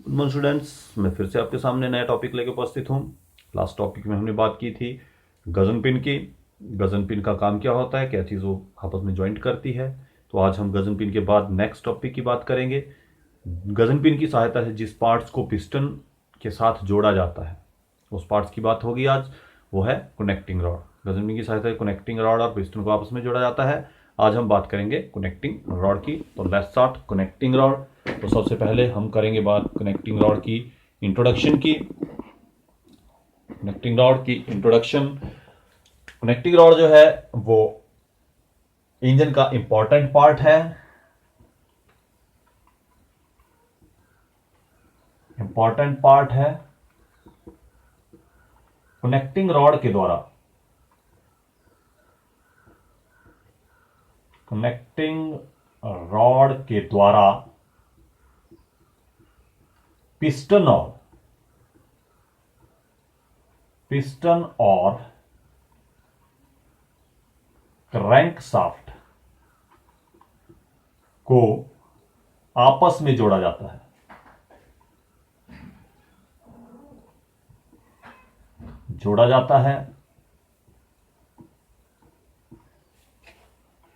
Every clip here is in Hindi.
गुड मॉर्निंग स्टूडेंट्स, मैं फिर से आपके सामने नया टॉपिक लेके उपस्थित हूँ। लास्ट टॉपिक में हमने बात की थी गजन पिन की। गजन पिन का काम क्या होता है, क्या चीज़ वो आपस में ज्वाइंट करती है। तो आज हम गजन पिन के बाद नेक्स्ट टॉपिक की बात करेंगे। गजन पिन की सहायता से जिस पार्ट्स को पिस्टन के साथ जोड़ा जाता है उस पार्ट्स की बात होगी आज। वो है कनेक्टिंग रॉड। गजन पिन की सहायता से कनेक्टिंग रॉड और पिस्टन को आपस में जोड़ा जाता है। आज हम बात करेंगे कनेक्टिंग रॉड की। तो लेट्स स्टार्ट कनेक्टिंग रॉड। तो सबसे पहले हम करेंगे बात कनेक्टिंग रॉड की इंट्रोडक्शन की। कनेक्टिंग रॉड की इंट्रोडक्शन। कनेक्टिंग रॉड जो है वो इंजन का इंपॉर्टेंट पार्ट है। इंपॉर्टेंट पार्ट है। कनेक्टिंग रॉड के द्वारा कनेक्टिंग रॉड के द्वारा पिस्टन और क्रैंक शाफ्ट को आपस में जोड़ा जाता है। जोड़ा जाता है।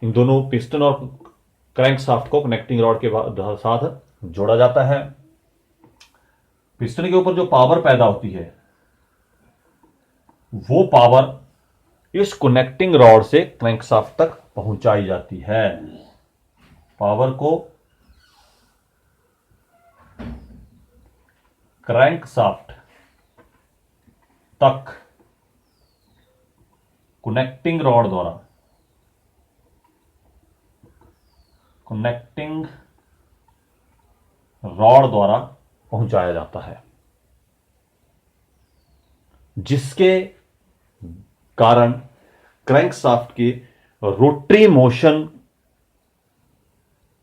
इन दोनों पिस्टन और क्रैंक शाफ्ट को कनेक्टिंग रॉड के साथ जोड़ा जाता है। पिस्टन के ऊपर जो पावर पैदा होती है वो पावर इस कनेक्टिंग रॉड से क्रैंक शाफ्ट तक पहुंचाई जाती है। पावर को क्रैंक शाफ्ट तक कनेक्टिंग रॉड द्वारा पहुंचाया जाता है, जिसके कारण क्रैंक शाफ्ट के रोटरी मोशन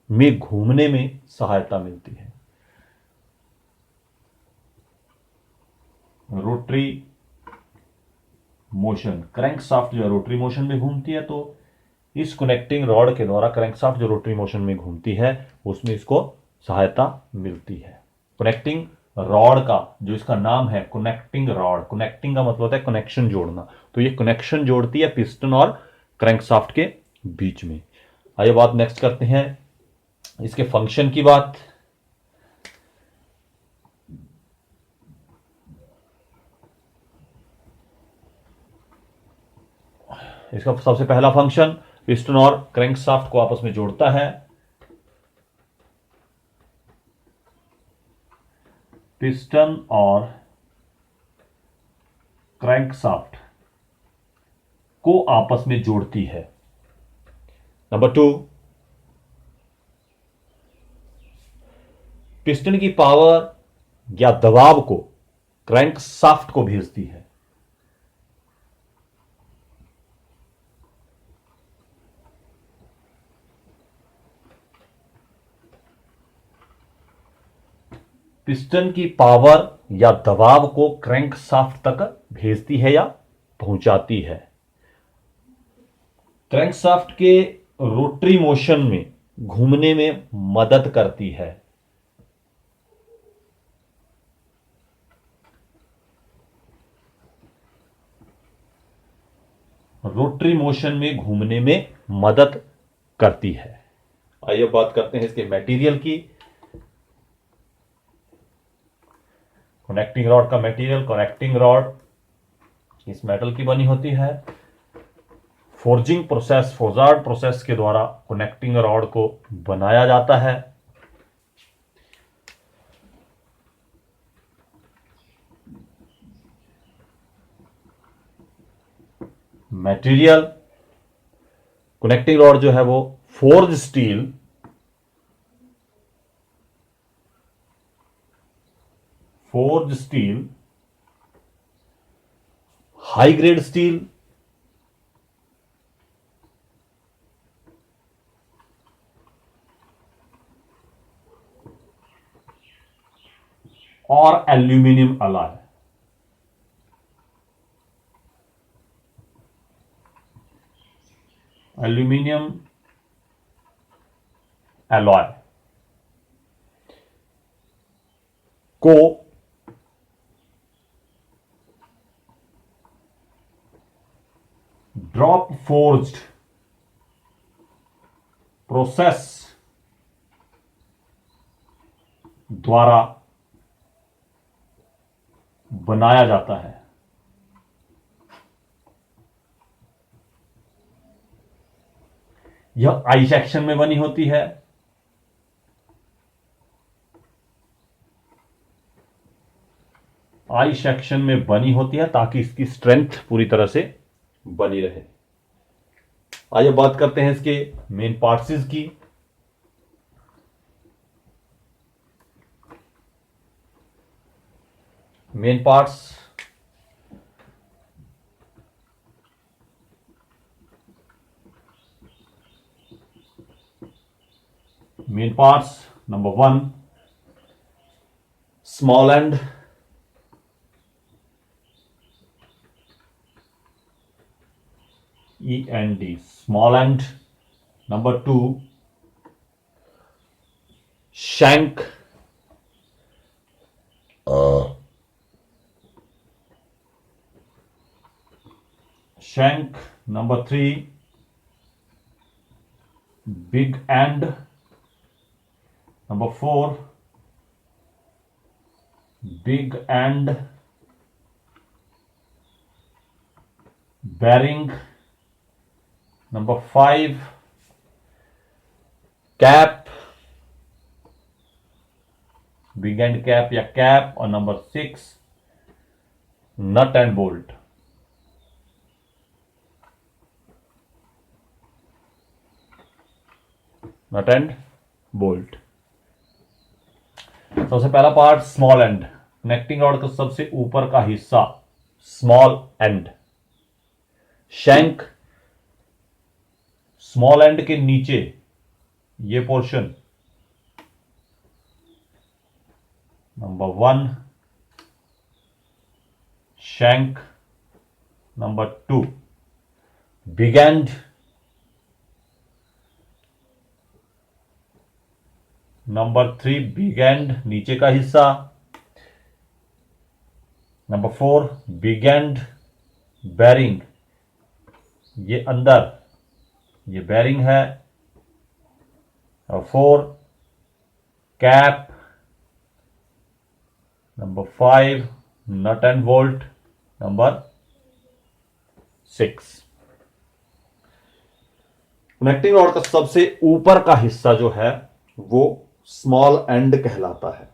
में घूमने में सहायता मिलती है। रोटरी मोशन, क्रैंक शाफ्ट जो है रोटरी मोशन में घूमती है, तो इस कनेक्टिंग रॉड के द्वारा क्रैंक शाफ्ट जो रोटरी मोशन में घूमती है उसमें इसको सहायता मिलती है। कनेक्टिंग रॉड का जो इसका नाम है कनेक्टिंग रॉड, कनेक्टिंग का मतलब होता है कनेक्शन जोड़ना, तो ये कनेक्शन जोड़ती है पिस्टन और क्रैंक शाफ्ट के बीच में। आइए बात नेक्स्ट करते हैं इसके फंक्शन की बात। इसका सबसे पहला फंक्शन पिस्टन और क्रैंक शाफ्ट को आपस में जोड़ता है। पिस्टन और क्रैंक शाफ्ट को आपस में जोड़ती है। नंबर 2, पिस्टन की पावर या दबाव को क्रैंक शाफ्ट को भेजती है। पिस्टन की पावर या दबाव को क्रैंक शाफ्ट तक भेजती है या पहुंचाती है। क्रैंक शाफ्ट के रोटरी मोशन में घूमने में मदद करती है। रोटरी मोशन में घूमने में मदद करती है। आइए बात करते हैं इसके मटेरियल की। कनेक्टिंग रॉड का मटेरियल, कनेक्टिंग रॉड इस मेटल की बनी होती है। फोर्जिंग प्रोसेस, फोर्जार्ड प्रोसेस के द्वारा कनेक्टिंग रॉड को बनाया जाता है। मटेरियल कनेक्टिंग रॉड जो है वो forge steel, high grade steel, और एल्यूमिनियम अलॉय। एल्यूमिनियम एलॉय को ड्रॉप फोर्ज्ड प्रोसेस द्वारा बनाया जाता है। यह आई सेक्शन में बनी होती है। आई सेक्शन में बनी होती है ताकि इसकी स्ट्रेंथ पूरी तरह से बनी रहे। आइए बात करते हैं इसके मेन पार्ट्स की। Main parts number 1 small and, END small end. Number 2 shank, shank. Number 3 big end. Number 4 big end bearing. Number 5 cap, big end cap या cap. और number 6 nut and bolt. Nut and bolt. सबसे पहला part small end, connecting rod का सबसे ऊपर का हिस्सा small end. Shank small end के नीचे ये portion number 1 shank. Number 2 big end. Number 3 big end नीचे का हिस्सा। नंबर 4 बिग एंड बेरिंग, ये अंदर ये बेरिंग है। और 4 cap. Number 5 nut and bolt. Number 6 connecting rod का सबसे ऊपर का हिस्सा जो है वो स्मॉल एंड कहलाता है।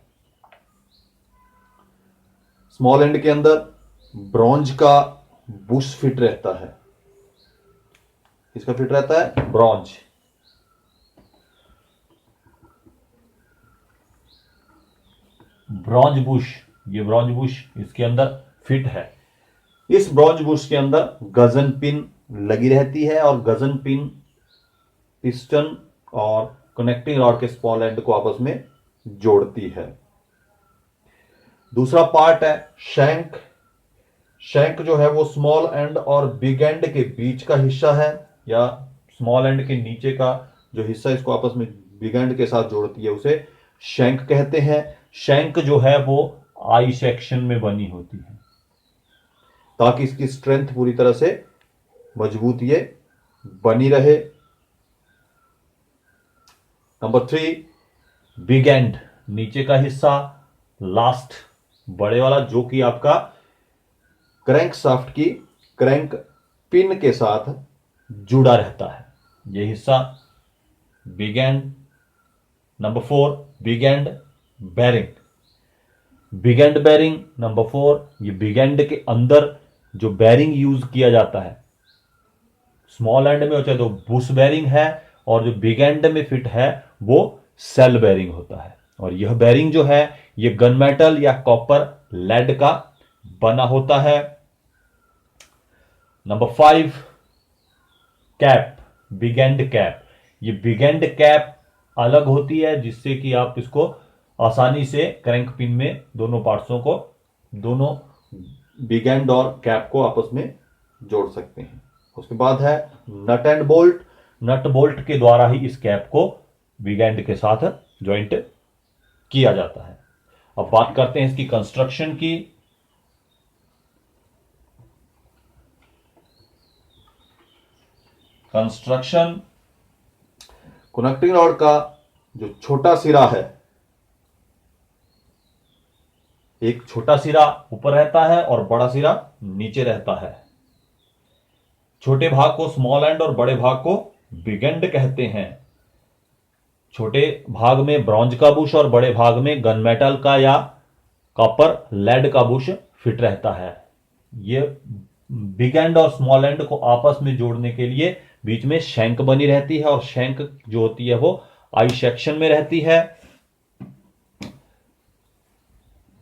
स्मॉल एंड के अंदर ब्रॉन्ज का बुश फिट रहता है। इसका फिट रहता है ब्रॉन्ज। ब्रॉन्ज बुश, ये ब्रॉन्ज बुश इसके अंदर फिट है। इस ब्रॉन्ज बुश के अंदर गजन पिन लगी रहती है और गजन पिन पिस्टन और कनेक्टिंग रॉड के स्मॉल एंड को आपस में जोड़ती है। दूसरा पार्ट है शैंक। शैंक जो है वो स्मॉल एंड और बिग एंड के बीच का हिस्सा है, या स्मॉल एंड के नीचे का जो हिस्सा इसको आपस में बिग एंड के साथ जोड़ती है उसे शैंक कहते हैं। शैंक जो है वो आई सेक्शन में बनी होती है ताकि इसकी स्ट्रेंथ पूरी तरह से मजबूत ये बनी रहे। नंबर 3 बिग एंड नीचे का हिस्सा, लास्ट बड़े वाला, जो कि आपका क्रैंक शाफ्ट की क्रैंक पिन के साथ जुड़ा रहता है। यह हिस्सा big end. Number 4 big end bearing. Big end bearing number 4, ये बिग एंड के अंदर जो बेरिंग यूज किया जाता है, स्मॉल एंड में होता है तो बुश बेरिंग है, और जो बिग एंड में फिट है वो सेल बेरिंग होता है। और यह बेरिंग जो है ये गन मेटल या कॉपर लेड का बना होता है। Number 5 cap, big and cap. ये बिग एंड कैप अलग होती है जिससे कि आप इसको आसानी से क्रैंक पिन में दोनों पार्ट्सों को, दोनों बिग एंड और कैप को आपस में जोड़ सकते हैं। उसके बाद है nut and bolt. Nut bolt के द्वारा ही इस कैप को बिग एंड के साथ ज्वाइंट किया जाता है। अब बात करते हैं इसकी कंस्ट्रक्शन की। कंस्ट्रक्शन, कनेक्टिंग रॉड का जो छोटा सिरा है, एक छोटा सिरा ऊपर रहता है और बड़ा सिरा नीचे रहता है। छोटे भाग को स्मॉल एंड और बड़े भाग को बिग एंड कहते हैं। छोटे भाग में ब्रॉन्ज का बुश और बड़े भाग में गन मेटल का या कॉपर लेड का बुश फिट रहता है। ये बिग एंड और स्मॉल एंड को आपस में जोड़ने के लिए बीच में शैंक बनी रहती है और शैंक जो होती है वो आई सेक्शन में रहती है।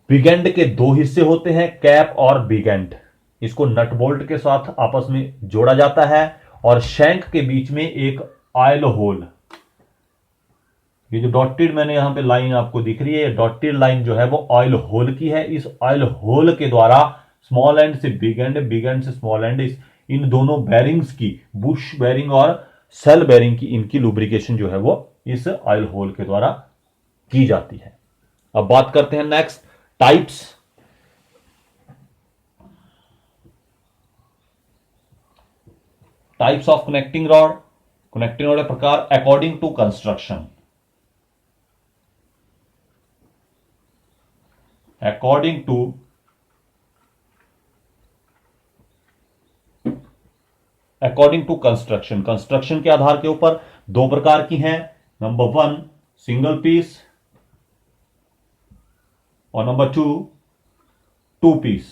बिग एंड के दो हिस्से होते हैं, कैप और बिग एंड। इसको नट बोल्ट के साथ आपस में जोड़ा जाता है और शैंक के बीच में एक ऑयल होल, ये जो डॉटेड मैंने यहां पे लाइन आपको दिख रही है, डॉटेड लाइन जो है वो ऑयल होल की है। इस ऑयल होल के द्वारा स्मॉल एंड से बिग एंड से स्मॉल एंड, इन दोनों बेरिंग्स की, बुश बेरिंग और सेल बेरिंग की, इनकी लुब्रिकेशन जो है वो इस ऑयल होल के द्वारा की जाती है। अब बात करते हैं next types. Types of connecting rod. Connecting rod के प्रकार according to construction. According to construction, construction के आधार के ऊपर दो प्रकार की हैं। नंबर 1 सिंगल पीस और number 2 two piece.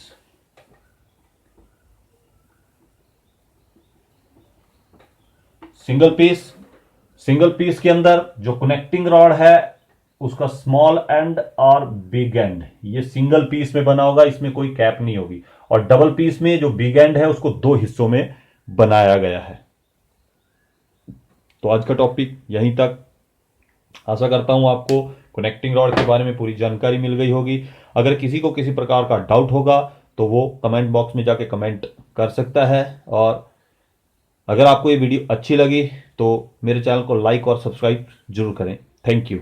Single piece के अंदर जो कनेक्टिंग रॉड है उसका स्मॉल एंड और बिग एंड ये सिंगल पीस में बना होगा, इसमें कोई कैप नहीं होगी। और डबल पीस में जो बिग एंड है उसको दो हिस्सों में बनाया गया है। तो आज का टॉपिक यहीं तक। आशा करता हूं आपको कनेक्टिंग रॉड के बारे में पूरी जानकारी मिल गई होगी। अगर किसी को किसी प्रकार का डाउट होगा तो वो कमेंट बॉक्स में जाके कमेंट कर सकता है। और अगर आपको ये वीडियो अच्छी लगी तो मेरे चैनल को लाइक और सब्सक्राइब जरूर करें। Thank you.